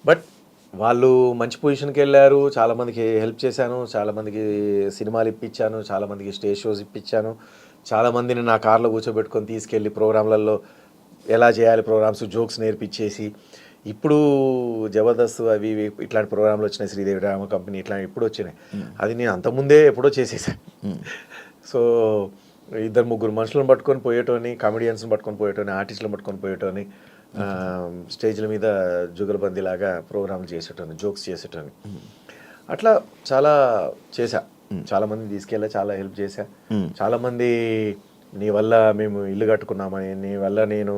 But వాళ్ళు మంచి పొజిషన్కి వెళ్ళారు, చాలామందికి హెల్ప్ చేశాను, చాలామందికి సినిమాలు ఇప్పించాను, చాలామందికి స్టేజ్ షోస్ ఇప్పించాను, చాలామందిని నా కార్లో కూర్చోబెట్టుకొని తీసుకెళ్ళి ప్రోగ్రాంలలో ఎలా చేయాలి ప్రోగ్రామ్స్ జోక్స్ నేర్పించేసి, ఇప్పుడు జబర్దస్త్ అవి ఇవి ఇట్లాంటి ప్రోగ్రాంలు వచ్చినాయి, శ్రీదేవి డ్రామా కంపెనీ ఇట్లాంటి ఇప్పుడు వచ్చినాయి. అది నేను అంతకుముందే ఎప్పుడో చేసేసాను. సో 2-3 మనుషులను పట్టుకొని పోయేటోని, కామెడియన్స్ని పట్టుకొని పోయేటోని, ఆర్టిస్టులను పట్టుకొని పోయేటోని, స్టేజ్ల మీద జుగల్బందీ లాగా ప్రోగ్రాంలు చేసేటోని, జోక్స్ చేసేటోని. అట్లా చాలా చేశా, చాలామంది తీసుకెళ్ళా, చాలా హెల్ప్ చేశా. చాలామంది నీ వల్ల మేము ఇల్లు కట్టుకున్నామని, నీ వల్ల నేను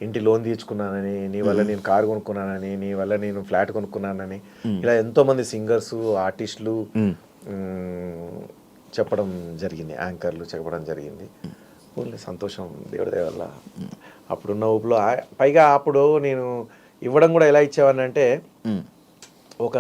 ఇంటి లోన్ తీర్చుకున్నానని, నీ వల్ల నేను కారు కొనుక్కున్నానని, నీ వల్ల నేను ఫ్లాట్ కొనుక్కున్నానని, ఇలా ఎంతోమంది సింగర్సు, ఆర్టిస్టులు చెప్పడం జరిగింది, యాంకర్లు చెప్పడం జరిగింది. ఓన్లీ సంతోషం, దేవుడి దయ వల్ల. అప్పుడున్న ఊపులో పైగా అప్పుడు నేను ఇవ్వడం కూడా ఎలా ఇచ్చేవాడిని అంటే, ఒక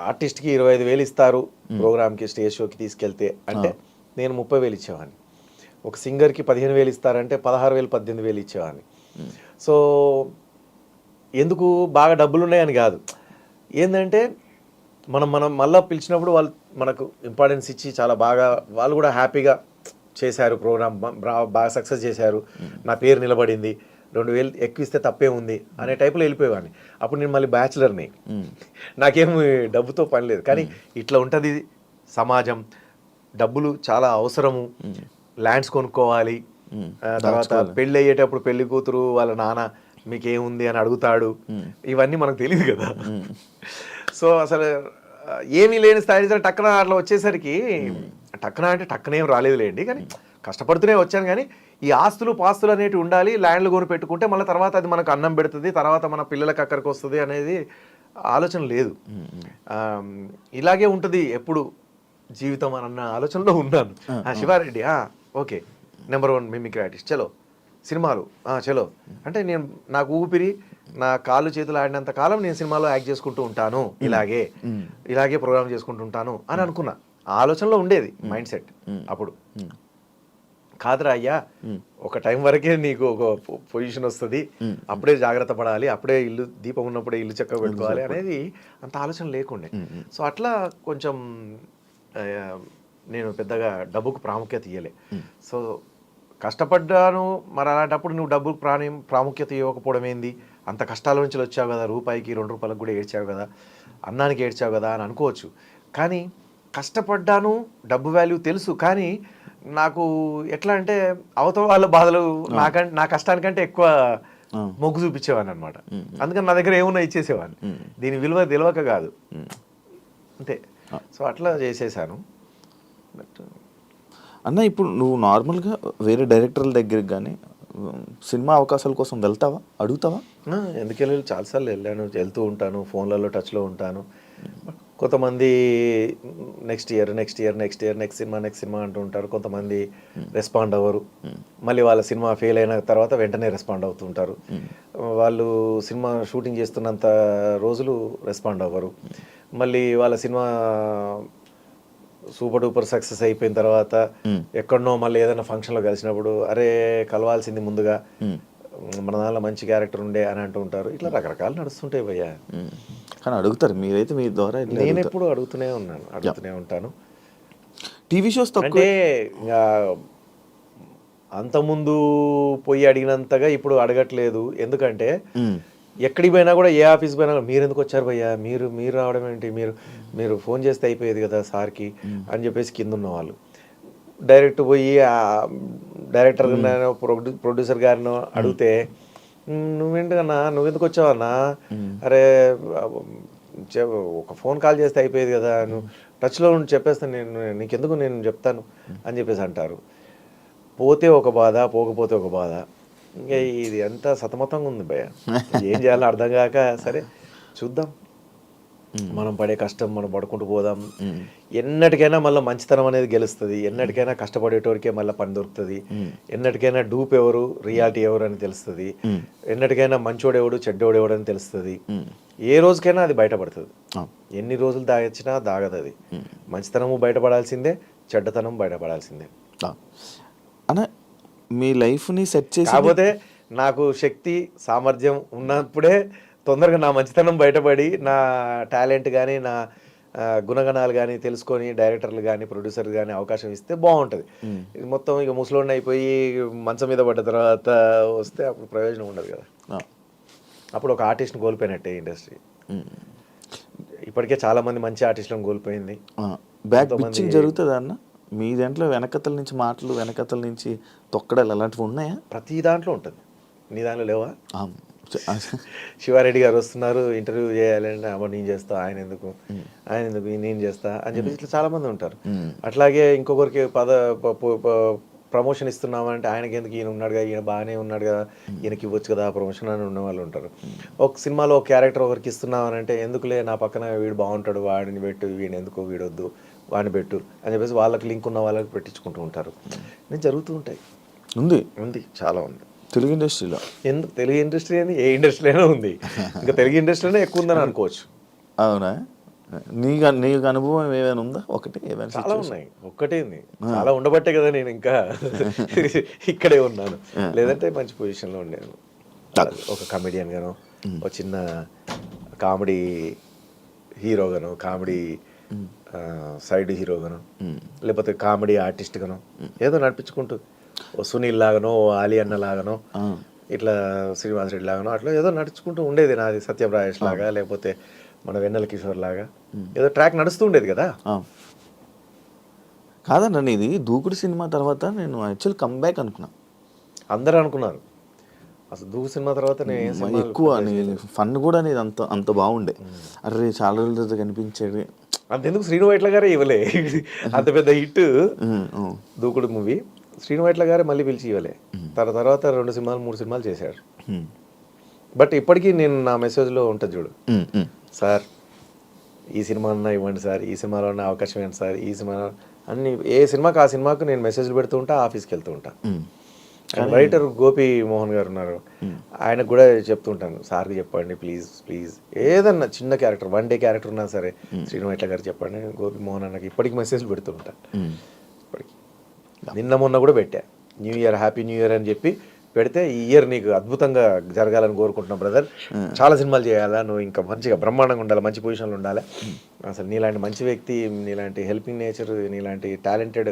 ఆర్టిస్ట్కి 25,000 ఇస్తారు ప్రోగ్రామ్కి, స్టేజ్ షోకి తీసుకెళ్తే అంటే నేను 30,000 ఇచ్చేవాడిని. ఒక సింగర్కి 15,000 ఇస్తారంటే 16,000 18,000 ఇచ్చేవాడిని. సో ఎందుకు బాగా డబ్బులు ఉన్నాయని కాదు, ఏంటంటే మనం మళ్ళీ పిలిచినప్పుడు వాళ్ళు మనకు ఇంపార్టెన్స్ ఇచ్చి చాలా బాగా, వాళ్ళు కూడా హ్యాపీగా చేశారు, ప్రోగ్రామ్ బాగా సక్సెస్ చేశారు, నా పేరు నిలబడింది, 2,000 ఎక్కువ ఇస్తే తప్పే ఉంది అనే టైప్లో వెళ్ళిపోయేవాడిని. అప్పుడు నేను మళ్ళీ బ్యాచులర్ని, నాకేమి డబ్బుతో పని లేదు. కానీ ఇట్లా ఉంటుంది సమాజం, డబ్బులు చాలా అవసరము, ల్యాండ్స్ కొనుక్కోవాలి, తర్వాత పెళ్ళి అయ్యేటప్పుడు పెళ్లి కూతురు వాళ్ళ నాన్న మీకేముంది అని అడుగుతాడు, ఇవన్నీ మనకు తెలియదు కదా. సో అసలు ఏమీ లేని స్థాయి టక్కన అట్లా వచ్చేసరికి, టక్కన అంటే టక్కనేం రాలేదులేండి, కానీ కష్టపడుతూనే వచ్చాను. కానీ ఈ ఆస్తులు పాస్తులు అనేవి ఉండాలి, ల్యాండ్లు కొని పెట్టుకుంటే మళ్ళీ తర్వాత అది మనకు అన్నం పెడుతుంది, తర్వాత మన పిల్లలకు అక్కడికి వస్తుంది అనేది ఆలోచన లేదు. ఇలాగే ఉంటుంది ఎప్పుడు జీవితం అన్న ఆలోచనలో ఉన్నాను. Siva Reddy okay, number 1 mimicry artist, చలో సినిమాలు చలో అంటే నేను నాకు ఊపిరి, నా కాళ్ళు చేతులు ఆడినంత కాలం నేను సినిమాలో యాక్ట్ చేసుకుంటూ ఉంటాను, ఇలాగే ప్రోగ్రామ్ చేసుకుంటూ ఉంటాను అని అనుకున్నా. ఆలోచనలో ఉండేది మైండ్ సెట్. అప్పుడు కాదురా అయ్యా, ఒక టైం వరకే నీకు ఒక పొజిషన్ వస్తుంది, అప్పుడే జాగ్రత్త పడాలి, అప్పుడే ఇల్లు దీపం ఉన్నప్పుడే ఇల్లు చక్కగా పెట్టుకోవాలి అనేది అంత ఆలోచన లేకుండే. సో అట్లా కొంచెం నేను పెద్దగా డబ్బుకు ప్రాముఖ్యత ఇవ్వలే. సో కష్టపడ్డాను, మరి అలాంటప్పుడు నువ్వు డబ్బుకు ప్రాముఖ్యత ఇవ్వకపోవడం ఏంది, అంత కష్టాల నుంచి వచ్చావు కదా, రూపాయికి 2 రూపాయలకు కూడా ఏడ్చావు కదా, అన్నానికి ఏడ్చావు కదా అని అనుకోవచ్చు. కానీ కష్టపడ్డాను, డబ్బు వాల్యూ తెలుసు, కానీ నాకు ఎట్లా అంటే అవతల వాళ్ళ బాధలు నా కష్టానికంటే ఎక్కువ మొగ్గు చూపించేవాడిని అనమాట. అందుకని నా దగ్గర ఏమున్నా ఇచ్చేసేవాడిని, దీని విలువ తెలియక కాదు, అంతే. సో అట్లా చేసేసాను. బట్ అన్న ఇప్పుడు నువ్వు నార్మల్గా వేరే డైరెక్టర్ల దగ్గరికి కానీ సినిమా అవకాశాల కోసం వెళ్తావా, అడుగుతావా? ఎందుకు వెళ్ళాలి, చాలాసార్లు వెళ్ళాను, వెళ్తూ ఉంటాను, ఫోన్లలో టచ్లో ఉంటాను. కొంతమంది నెక్స్ట్ ఇయర్ నెక్స్ట్ సినిమా అంటూ ఉంటారు, కొంతమంది రెస్పాండ్ అవ్వరు, మళ్ళీ వాళ్ళ సినిమా ఫెయిల్ అయిన తర్వాత వెంటనే రెస్పాండ్ అవుతుంటారు. వాళ్ళు సినిమా షూటింగ్ చేస్తున్నంత రోజులు రెస్పాండ్ అవ్వరు, మళ్ళీ వాళ్ళ సినిమా సూపర్ డూపర్ సక్సెస్ అయిపోయిన తర్వాత ఎక్కడనో మళ్ళీ ఏదైనా ఫంక్షన్లో కలిసినప్పుడు అరే కలవాల్సింది ముందుగా, మన దానిలో మంచి క్యారెక్టర్ ఉండే అని అంటూ ఉంటారు. ఇట్లా రకరకాలు నడుస్తుంటాయి భయ్యా. కానీ అడుగుతారు, మీరైతే మీ ద్వారా నేను ఎప్పుడు అడుగుతూనే ఉంటాను. టీవీ షోస్ అంటే ఇంకా అంతకుముందు పోయి అడిగినంతగా ఇప్పుడు అడగట్లేదు. ఎందుకంటే ఎక్కడికి పోయినా కూడా, ఏ ఆఫీస్ పోయినా మీరు ఎందుకు వచ్చారు భయ్యా, మీరు రావడం ఏంటి, మీరు ఫోన్ చేస్తే అయిపోయేది కదా సార్కి అని చెప్పేసి కింద ఉన్న వాళ్ళు డైరెక్ట్ పోయి డైరెక్టర్ ప్రొడ్యూసర్ గారినో అడిగితే, నువ్వేంటన్నా, నువ్వెందుకు వచ్చావన్నా, అరే ఒక ఫోన్ కాల్ చేస్తే అయిపోయేది కదా, నువ్వు టచ్లో ఉండి చెప్పేస్తాను, నీకెందుకు, నేను చెప్తాను అని చెప్పేసి అంటారు. పోతే ఒక బాధ, పోకపోతే ఒక బాధ. ఇంకా ఇది అంతా సతమతంగా ఉంది భయ్య, ఏం చేయాలో అర్థం కాక, సరే చూద్దాం, మనం పడే కష్టం మనం పడుకుంటూ పోదాం. ఎన్నటికైనా మళ్ళీ మంచితనం అనేది గెలుస్తుంది, ఎన్నటికైనా కష్టపడేటోరికే మళ్ళీ పని దొరుకుతుంది, ఎన్నటికైనా డూప్ ఎవరు రియాలిటీ ఎవరు అని తెలుస్తుంది, ఎన్నటికైనా మంచోడెవడు చెడ్డోడెవడు అని తెలుస్తుంది. ఏ రోజుకైనా అది బయటపడుతుంది. ఎన్ని రోజులు దాగచ్చినా దాగదు అది. మంచితనము బయటపడాల్సిందే, చెడ్డతనం బయటపడాల్సిందే. అన్న మీ లైఫ్ని సెట్ చేసి, కాకపోతే నాకు శక్తి సామర్థ్యం ఉన్నప్పుడే తొందరగా నా మంచితనం బయటపడి నా టాలెంట్ కానీ నా గుణగణాలు కానీ తెలుసుకొని డైరెక్టర్లు కానీ ప్రొడ్యూసర్లు కానీ అవకాశం ఇస్తే బాగుంటుంది. ఇది మొత్తం ఇక ముసలోడిని అయిపోయి మంచం మీద పడ్డ తర్వాత వస్తే అప్పుడు ప్రయోజనం ఉండదు కదా. అప్పుడు ఒక ఆర్టిస్ట్ని కోల్పోయినట్టే ఇండస్ట్రీ. ఇప్పటికే చాలామంది మంచి ఆర్టిస్టులను కోల్పోయింది. బ్యాక్ పిచ్చింగ్ జరుగుతుందా అన్న మీ దాంట్లో? వెనకతల నుంచి మాటలు, వెనకతల నుంచి తొక్కడాలు అలాంటివి ఉన్నాయా? ప్రతి దాంట్లో ఉంటుంది. నీ దాంట్లో లేవా? శివారెడ్డి గారు వస్తున్నారు ఇంటర్వ్యూ చేయాలంటే అమ్మ నేను చేస్తా, ఆయన ఎందుకు నేను చేస్తా అని చెప్పేసి ఇట్లా చాలా మంది ఉంటారు. అట్లాగే ఇంకొకరికి ప్రమోషన్ ఇస్తున్నామంటే ఆయనకి ఎందుకు, ఈయన ఉన్నాడు కదా, ఈయన బాగానే ఉన్నాడు కదా, ఈయనకి ఇవ్వచ్చు కదా ప్రమోషన్ అని ఉన్న వాళ్ళు ఉంటారు. ఒక సినిమాలో ఒక క్యారెక్టర్ ఒకరికి ఇస్తున్నామనంటే ఎందుకులే నా పక్కన వీడు బాగుంటాడు వాడిని పెట్టు, వీడిని ఎందుకు వీడొద్దు వాడిని పెట్టు అని చెప్పేసి వాళ్ళకి లింక్ ఉన్న వాళ్ళకి పెట్టించుకుంటూ ఉంటారు. నేను జరుగుతూ ఉంటాయి. ఉంది చాలా ఉంది తెలుగు ఇండస్ట్రీలో. ఎందుకు తెలుగు ఇండస్ట్రీ అని ఏ ఇండస్ట్రీలోనే ఉంది, ఇంకా తెలుగు ఇండస్ట్రీలోనే ఎక్కువ ఉందని అనుకోవచ్చు. అవునా? నీకు అనుభవం ఏమైనా ఉందా? ఒకటి ఏమైనా? చాలా ఉన్నాయి. ఒక్కటేంది, చాలా ఉండబట్టే కదా నేను ఇంకా ఇక్కడే ఉన్నాను. లేదంటే మంచి పొజిషన్లో ఉండేను. ఒక కమెడియన్ గాను, ఒక చిన్న కామెడీ హీరోగాను, కామెడీ సైడ్ హీరోగాను, లేకపోతే కామెడీ ఆర్టిస్ట్ గాను ఏదో నడిపించుకుంటూ ఓ సునీల్ లాగానో, ఓ ఆలీ అన్న లాగానో, ఇట్లా శ్రీనివాస్ రెడ్డి లాగానో అట్లా ఏదో నడుచుకుంటూ ఉండేది నాది. సత్యం రాజేష్ లాగా, లేకపోతే మన వెన్నెల కిషోర్ లాగా ఏదో ట్రాక్ నడుస్తూ ఉండేది కదా. కాదన్న, ఇది దూకుడు సినిమా తర్వాత నేను యాక్చువల్ కమ్బ్యాక్ అనుకున్నా. అందరూ అనుకున్నారు. అసలు దూకు సినిమా తర్వాత నేను ఎక్కువ ఫన్ కూడా అనేది అంత బాగుండే. అరే చాలా రోజుల కనిపించేది. అంతెందుకు శ్రీను వైట్ల గారే ఇవ్వలే అంత పెద్ద హిట్ దూకుడు మూవీ. శ్రీను వైట్ల గారే మళ్ళీ పిలిచి ఇవ్వలే. తర్వాత 2 సినిమాలు 3 సినిమాలు చేశాడు. బట్ ఇప్పటికీ నేను నా మెసేజ్లో ఉంటుంది చూడు, సార్ ఈ సినిమా అన్నా ఇవ్వండి సార్, ఈ సినిమాలో ఉన్న అవకాశం ఏంటి సార్, ఈ సినిమా అన్ని ఏ సినిమాకి ఆ సినిమాకు నేను మెసేజ్లు పెడుతూ ఉంటా, ఆఫీస్కి వెళ్తూ ఉంటా. రైటర్ గోపి మోహన్ గారు ఉన్నారు, ఆయనకు కూడా చెప్తుంటాను, సార్కి చెప్పండి ప్లీజ్ ఏదన్నా చిన్న క్యారెక్టర్ 1 డే క్యారెక్టర్ ఉన్నా సరే శ్రీను వైట్ల గారు చెప్పండి. గోపి మోహన్ అన్నకి ఇప్పటికి మెసేజ్లు పెడుతూ ఉంటాను. ఇప్పటికి నిన్న మొన్న కూడా పెట్టా, new year happy new year అని చెప్పి పెడితే, ఈ ఇయర్ నీకు అద్భుతంగా జరగాలని కోరుకుంటున్నాం బ్రదర్, చాలా సినిమాలు చేయాలా, నువ్వు ఇంకా మంచిగా బ్రహ్మాండంగా ఉండాలి, మంచి పొజిషన్లో ఉండాలి, అసలు నీలాంటి మంచి వ్యక్తి, నీలాంటి హెల్పింగ్ నేచర్, నీలాంటి టాలెంటెడ్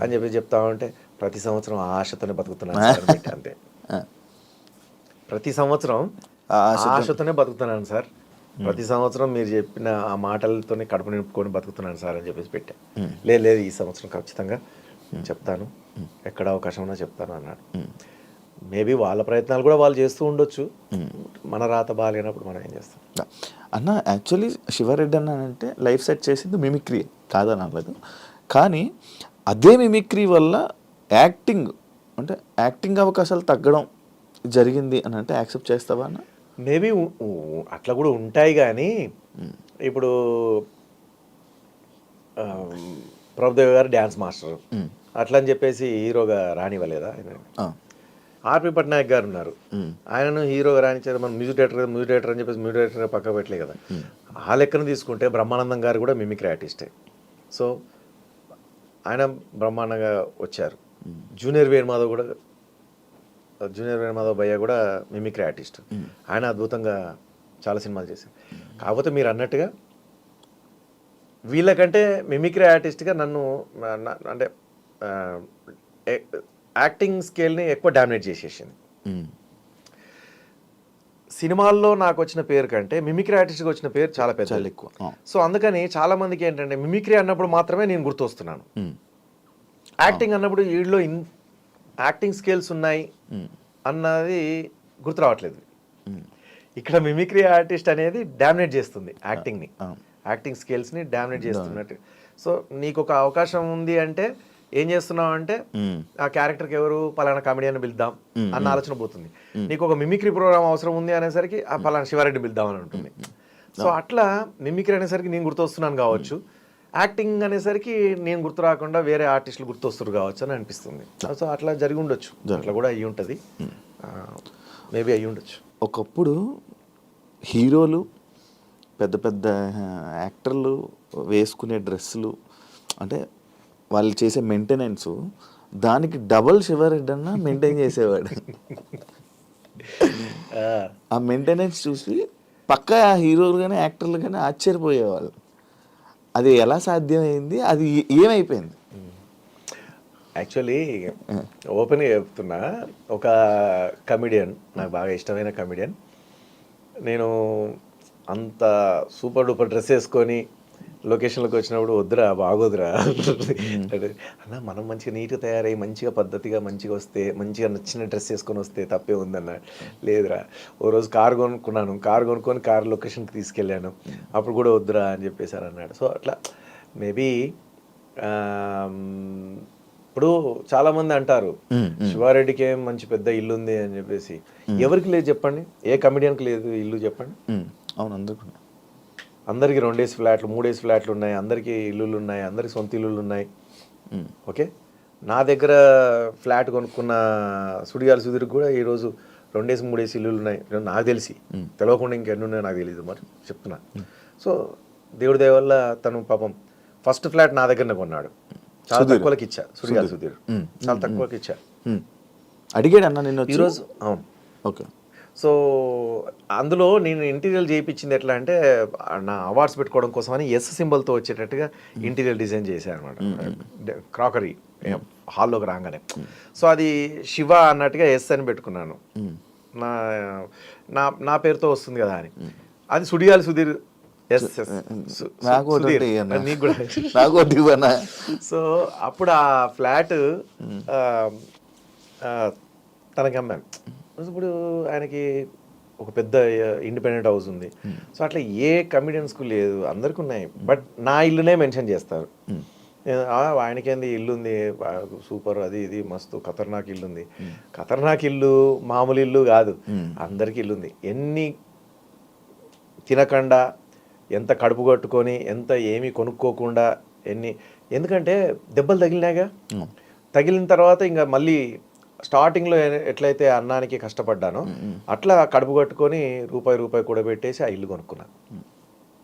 అని చెప్పి చెప్తా ఉంటే, ప్రతి సంవత్సరం ఆశతోనే బతుకుతున్నాను సార్ పెట్టి. అంతే, ప్రతి సంవత్సరం ఆశతోనే బతుకుతున్నాను సార్, ప్రతి సంవత్సరం మీరు చెప్పిన ఆ మాటలతోనే కడుపు నింపుకొని బతుకుతున్నాను సార్ అని చెప్పేసి పెట్టా. లేదు ఈ సంవత్సరం ఖచ్చితంగా చెప్తాను, ఎక్కడ అవకాశం ఉన్నా చెప్తాను అన్నాడు. మేబీ వాళ్ళ ప్రయత్నాలు కూడా వాళ్ళు చేస్తూ ఉండొచ్చు. మన రాత బాగాలేనప్పుడు మనం ఏం చేస్తాం అన్న? యాక్చువల్లీ శివారెడ్డి అన్న అంటే లైఫ్ సెట్ చేసింది మిమిక్రీ కాదని అనలేదు, కానీ అదే మిమిక్రీ వల్ల యాక్టింగ్ అవకాశాలు తగ్గడం జరిగింది అని అంటే యాక్సెప్ట్ చేస్తావా అన్న? మేబీ అట్లా కూడా ఉంటాయి, కానీ ఇప్పుడు ప్రభుదేవ్ గారు డ్యాన్స్ మాస్టర్ అట్లా అని చెప్పేసి హీరోగా రానివ్వలేదా ఆయన? ఆర్పి పట్నాయక్ గారు ఉన్నారు, ఆయనను హీరోగా రాణించారు. మనం మ్యూజిక్ డైరెక్టర్ అని చెప్పేసి మ్యూజిక్ డైరెక్టర్ పక్క పెట్టలే కదా. ఆ లెక్కను తీసుకుంటే బ్రహ్మానందం గారు కూడా మిమిక్రీ ఆర్టిస్టే. సో ఆయన బ్రహ్మాండంగా వచ్చారు. జూనియర్ వేణుమాధవ్ భయ్య కూడా మిమిక్రీ ఆర్టిస్ట్, ఆయన అద్భుతంగా చాలా సినిమాలు చేశారు. కాకపోతే మీరు అన్నట్టుగా వీళ్ళకంటే మిమిక్రీ ఆర్టిస్ట్గా నన్ను అంటే యాక్టింగ్ స్కేల్ని ఎక్కువ డామినేట్ చేసేసింది. సినిమాల్లో నాకు వచ్చిన పేరు కంటే మిమిక్రీ ఆర్టిస్ట్కి వచ్చిన పేరు చాలా ఎక్కువ. సో అందుకని చాలా మందికి ఏంటంటే మిమిక్రీ అన్నప్పుడు మాత్రమే నేను గుర్తొస్తున్నాను. యాక్టింగ్ అన్నప్పుడు వీళ్ళలో యాక్టింగ్ స్కేల్స్ ఉన్నాయి అన్నది గుర్తు రావట్లేదు. ఇక్కడ మిమిక్రీ ఆర్టిస్ట్ అనేది డామినేట్ చేస్తుంది యాక్టింగ్ని, యాక్టింగ్ స్కేల్స్ని డామినేట్ చేస్తున్నట్టు. సో నీకు ఒక అవకాశం ఉంది అంటే ఏం చేస్తున్నావు అంటే, ఆ క్యారెక్టర్కి ఎవరు పలానా కామెడియన్ పిలుద్దాం అన్న ఆలోచన పోతుంది. నీకు ఒక మిమిక్రీ ప్రోగ్రామ్ అవసరం ఉంది అనేసరికి ఆ పలానా శివారెడ్డి పిలుద్దాం అని ఉంటుంది. సో అట్లా మిమిక్రీ అనేసరికి నేను గుర్తొస్తున్నాను కావచ్చు, యాక్టింగ్ అనేసరికి నేను గుర్తు రాకుండా వేరే ఆర్టిస్టులు గుర్తొస్తారు కావచ్చు అని అనిపిస్తుంది. సో అట్లా జరిగి ఉండొచ్చు, అట్లా కూడా అయ్యి ఉంటుంది, మేబీ అయ్యి ఉండొచ్చు. ఒకప్పుడు హీరోలు పెద్ద పెద్ద యాక్టర్లు వేసుకునే డ్రెస్సులు అంటే వాళ్ళు చేసే మెయింటెనెన్స్, దానికి డబల్ శివారెడ్డి అన్న మెయింటైన్ చేసేవాడు. ఆ మెయింటెనెన్స్ చూసి పక్కా హీరోలు కానీ యాక్టర్లు కానీ ఆశ్చర్యపోయేవాళ్ళు. అది ఎలా సాధ్యమైంది, అది ఏమైపోయింది? యాక్చువల్లీ ఓపెన్గా చెప్తున్నా, ఒక కమిడియన్, నాకు బాగా ఇష్టమైన కమిడియన్, నేను అంత సూపర్ డూపర్ డ్రెస్ వేసుకొని లొకేషన్లోకి వచ్చినప్పుడు వద్దురా బాగోదురా అంటే, అన్న మనం మంచిగా నీట్గా తయారయ్యి మంచిగా పద్ధతిగా మంచిగా వస్తే, మంచిగా నచ్చిన డ్రెస్ వేసుకొని వస్తే తప్పే ఉందన్న. లేదురా, ఓ రోజు కారు కొనుక్కొని కారు లొకేషన్కి తీసుకెళ్ళాను, అప్పుడు కూడా వద్దురా అని చెప్పేసారు అన్నాడు. సో అట్లా మేబీ ఇప్పుడు చాలామంది అంటారు శివారెడ్డికి ఏం మంచి పెద్ద ఇల్లు ఉంది అని చెప్పేసి. ఎవరికి లేదు చెప్పండి? ఏ కమిడియన్కి లేదు ఇల్లు చెప్పండి? అవును, అందరికీ 2 ఫ్లాట్లు 3 ఫ్లాట్లు ఉన్నాయి, అందరికీ ఇల్లులు ఉన్నాయి, అందరికి సొంత ఇల్లులు ఉన్నాయి. ఓకే, నా దగ్గర ఫ్లాట్ కొనుక్కున్న సుడిగాలి సుధీర్కి కూడా ఈరోజు 2 3 ఇల్లులు ఉన్నాయి నాకు తెలిసి. తెలియకుండా ఇంకెన్ని ఉన్నాయో నాకు తెలియదు, మరి చెప్తున్నా. సో దేవుడి దయ వల్ల తను పాపం ఫస్ట్ ఫ్లాట్ నా దగ్గరనే కొన్నాడు. చాలా తక్కువకి ఇచ్చా, సుడిగాలి సుధీర్ చాలా తక్కువకి ఇచ్చా. అడిగాడు అన్న నిన్ను ఈరోజు. అవును, ఓకే. సో అందులో నేను ఇంటీరియర్ చేయించింది ఎట్లా అంటే, నా అవార్డ్స్ పెట్టుకోవడం కోసం అని ఎస్ సింబల్తో వచ్చేటట్టుగా ఇంటీరియర్ డిజైన్ చేశాను అనమాట. క్రాకరీ హాల్లోకి రాగానే. సో అది శివ అన్నట్టుగా ఎస్ అని పెట్టుకున్నాను, నా నా నా పేరుతో వస్తుంది కదా అని. అది సుడిగాలి సుధీర్ ఎస్ నీకు కూడా. సో అప్పుడు ఆ ఫ్లాట్ తనకి అమ్మాను. ఇప్పుడు ఆయనకి ఒక పెద్ద ఇండిపెండెంట్ హౌస్ ఉంది. సో అట్లా ఏ కమిడియన్స్కు లేదు, అందరికి ఉన్నాయి. బట్ నా ఇల్లునే మెన్షన్ చేస్తారు. ఆయనకేంది ఇల్లు ఉంది సూపర్, అది ఇది మస్తు ఖతర్నాక్ ఇల్లు ఉంది. ఖతర్నాక్ ఇల్లు మామూలు ఇల్లు కాదు, అందరికి ఇల్లు ఉంది. ఎన్ని తినకుండా, ఎంత కడుపు కట్టుకొని, ఎంత ఏమీ కొనుక్కోకుండా, ఎందుకంటే దెబ్బలు తగిలినాగా. తగిలిన తర్వాత ఇంకా మళ్ళీ స్టార్టింగ్లో ఎట్లయితే అన్నానికి కష్టపడ్డానో అట్లా కడుపు కట్టుకొని రూపాయి కూడా పెట్టేసి ఆ ఇల్లు కొనుక్కున్నాను.